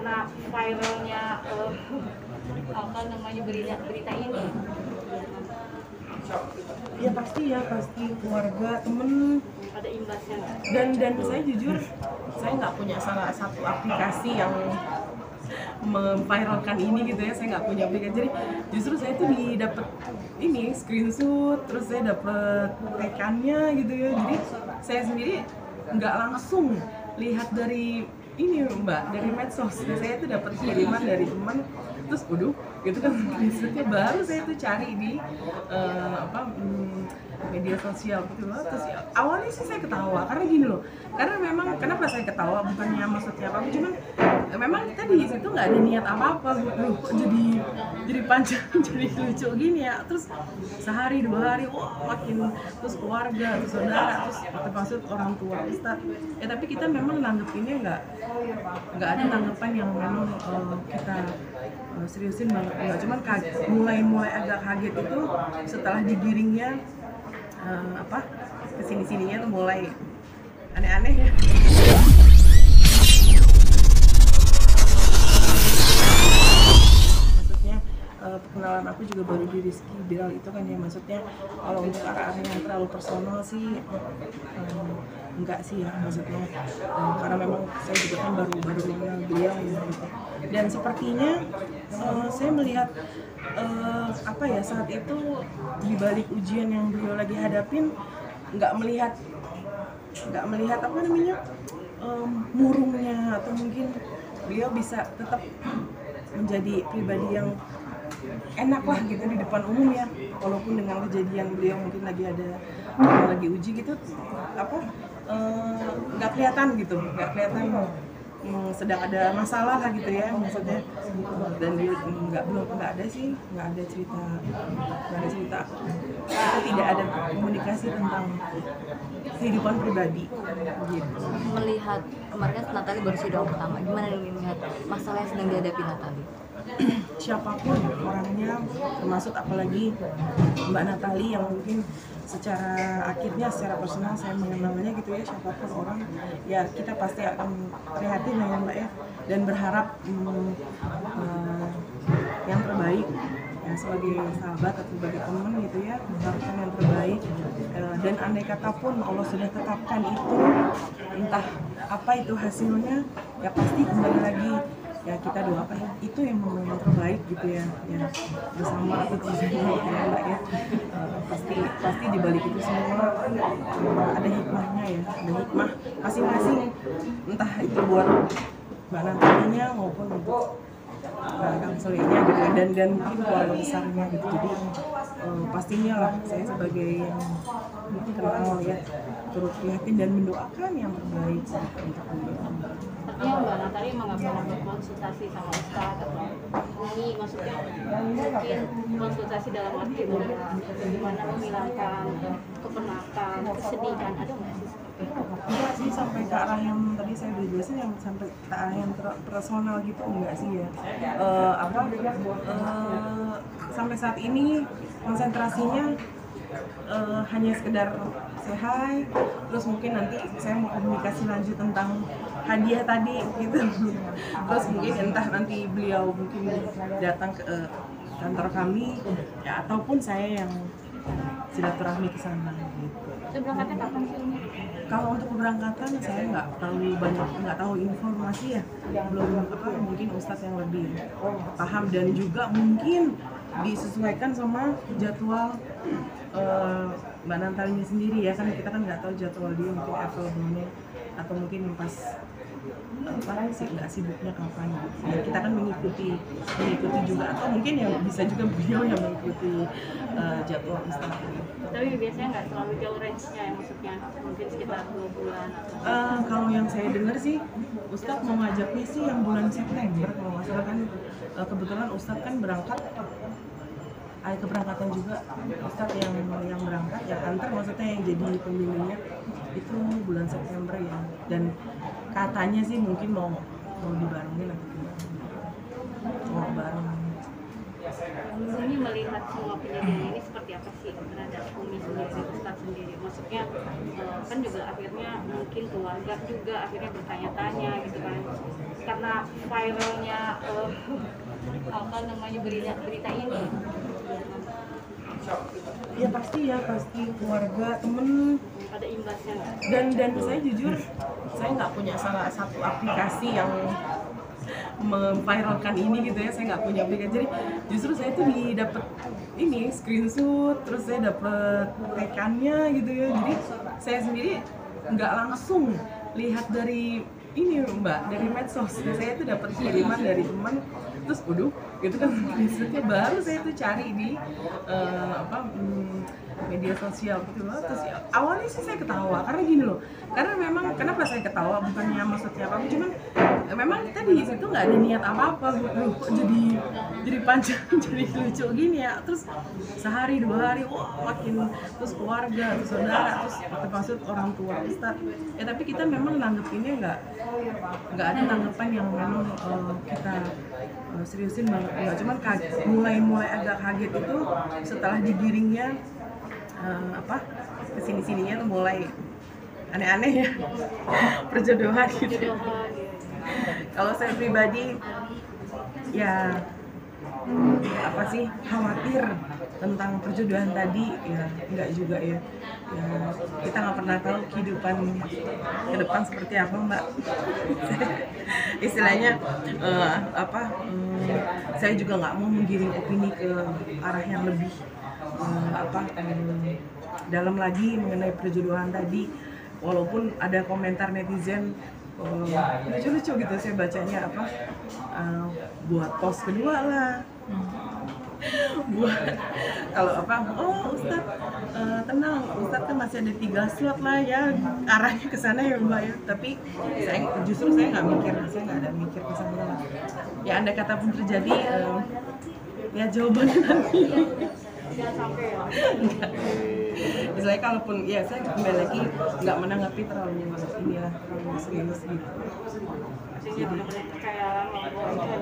karena viralnya apa namanya berita ini? Ya pasti keluarga, temen, Ada imbasnya. dan saya jujur saya nggak punya salah satu aplikasi yang memviralkan ini gitu ya. Saya nggak punya aplikasi, jadi justru saya tuh dapet ini screenshot, terus saya dapet tekannya gitu ya. Jadi saya sendiri nggak langsung lihat dari ini Mbak, dari medsos. Saya tuh dapat kiriman dari teman, terus waduh gitu kan screenshotnya, baru saya tuh cari di media sosial gitu loh. Terus ya, awalnya sih saya ketawa karena gini loh, karena memang kenapa saya ketawa bukannya maksudnya apa, cuman memang kita di situ nggak ada niat apa-apa. Loh, kok jadi panjang jadi lucu gini ya. Terus sehari dua hari wah makin, terus keluarga, terus saudara, terus termasuk orang tua, ustadz ya. Tapi kita memang nanggepinnya nggak ada tanggapan yang memang kita seriusin banget, enggak. Cuman mulai agak kaget itu setelah digiringnya kesini-sininya tuh mulai aneh-aneh ya. Maksudnya perkenalan aku juga baru di Rizky Bilal itu kan ya. Maksudnya kalau untuk arah-arah yang terlalu personal sih enggak sih ya, maksudnya karena memang saya juga kan baru mengenal beliau ya, gitu. Dan sepertinya saya melihat saat itu di balik ujian yang beliau lagi hadapin, nggak melihat murungnya, atau mungkin beliau bisa tetap menjadi pribadi yang enak lah gitu di depan umum ya, walaupun dengan kejadian beliau mungkin lagi uji gitu, nggak kelihatan sedang ada masalah lah gitu ya, maksudnya. Dan dia nggak ada cerita kita tidak ada komunikasi tentang kehidupan pribadi gitu. Melihat kemarin kan Natali baru sidang pertama, gimana nih melihat masalah yang sedang dihadapi Natali? Siapapun orangnya, termasuk apalagi Mbak Natali yang mungkin secara personal saya mengenalnya gitu ya, siapapun orang ya kita pasti akan prihatin ya Mbak ya, dan berharap yang terbaik ya, sebagai sahabat atau sebagai teman gitu ya, mengharapkan yang terbaik. Dan andai kata pun Allah sudah tetapkan itu, entah apa itu hasilnya, ya pasti kembali lagi ya kita doakan itu yang terbaik gitu ya, bersama atau tidak gitu ya Mbak ya. Pasti di balik itu semua ada hikmahnya ya, ada hikmah masing-masing, entah itu buat Mbak Natalinya maupun untuk Kang Solehnya gitu ya, dan mungkin keluarga besarnya gitu. Jadi pastinya lah saya sebagai yang mungkin kenal ya, turut prihatin dan mendoakan yang terbaik untuk beliau. Artinya Mbak Natali emang nggak pernah berkonsultasi sama Ustadz atau ini, maksudnya mungkin konsultasi dalam arti bagaimana menghilangkan kepenatan, kesedihan, ada nggak sih? Enggak sih sampai ke arah yang tadi saya udah jelasin, yang sampai ke arah yang personal gitu enggak sih ya. Sampai saat ini konsentrasinya hanya sekedar say hi, terus mungkin nanti saya mau komunikasi lanjut tentang hadiah tadi gitu. Terus mungkin entah nanti beliau mungkin datang ke kantor kami ya, ataupun saya yang silaturahmi ke sana gitu. Itu berangkatnya kapan sih? Kalau untuk keberangkatan saya nggak tahu informasi ya, belum mungkin Ustadz yang lebih paham, dan juga mungkin disesuaikan sama jadwal Mbak Natalinya sendiri ya, kan kita kan nggak tahu jadwal dia, mungkin available-nya atau mungkin pas nggak sibuknya kapan gitu. Ya, kita kan mengikuti juga, atau mungkin ya bisa juga beliau yang mengikuti jadwal Ustadz. Tapi biasanya nggak terlalu jauh range-nya ya, maksudnya mungkin sekitar 2 bulan atau... Kalau yang saya dengar sih Ustadz mau ngajaknya sih yang bulan September kalau nggak salah kan. Kebetulan Ustadz kan berangkat, keberangkatan juga Ustadz yang berangkat ya, antar maksudnya yang jadi pembimbingnya itu bulan September ya. Dan katanya sih mungkin mau dibarengin atau gimana, mau bareng. Ini melihat semua kejadian ini seperti apa sih terhadap Umi sendiri, Ustadz sendiri? Maksudnya kan juga akhirnya mungkin keluarga juga akhirnya bertanya-tanya gitu kan, karena viralnya apa namanya berita ini. Ya pasti keluarga, temen, Ada imbasnya nggak? dan saya jujur saya nggak punya salah satu aplikasi yang memviralkan ini gitu ya, saya nggak punya aplikasi. Jadi justru saya tuh dapet ini screenshot, terus saya dapet tekannya gitu ya, jadi saya sendiri nggak langsung lihat dari ini Mbak, dari medsos. Saya tuh dapat kiriman dari teman, terus waduh gitu kan screenshotnya, baru saya tuh cari di media sosial gitu loh. Terus ya, awalnya sih saya ketawa karena gini loh, karena memang kenapa saya ketawa bukannya maksudnya apa, cuman memang kita di situ nggak ada niat apa-apa. Loh, kok jadi panjang jadi lucu gini ya. Terus sehari 2 hari wah makin, terus keluarga, terus saudara, terus termasuk orang tua, ustad ya. Tapi kita memang nanggepinnya nggak ada tanggapan yang memang kita seriusin banget, enggak. Cuman mulai agak kaget itu setelah digiringnya kesini-sininya tuh mulai aneh-aneh ya. Perjodohan gitu. Kalau saya pribadi ya khawatir tentang perjodohan tadi ya, enggak juga ya. Ya kita nggak pernah tahu kehidupan ke depan seperti apa Mbak. Istilahnya saya juga nggak mau menggiring opini ke arah yang lebih dalam lagi mengenai perjodohan tadi. Walaupun ada komentar netizen lucu-lucu gitu, saya bacanya buat post kedua lah, buat kalau Ustadz tenang, Ustadz kan masih ada 3 slot lah ya, arahnya ke sana ya Mbak ya. Tapi saya nggak mikir, saya nggak ada mikir ke sana lah. Ya andai kata pun terjadi ya jawabannya nanti. Jangan sampai ya. Misalnya kalaupun ya saya kembali lagi nggak menanggapi terlalu serius gitu. Jadi benar-benar percaya bahwa itu hanya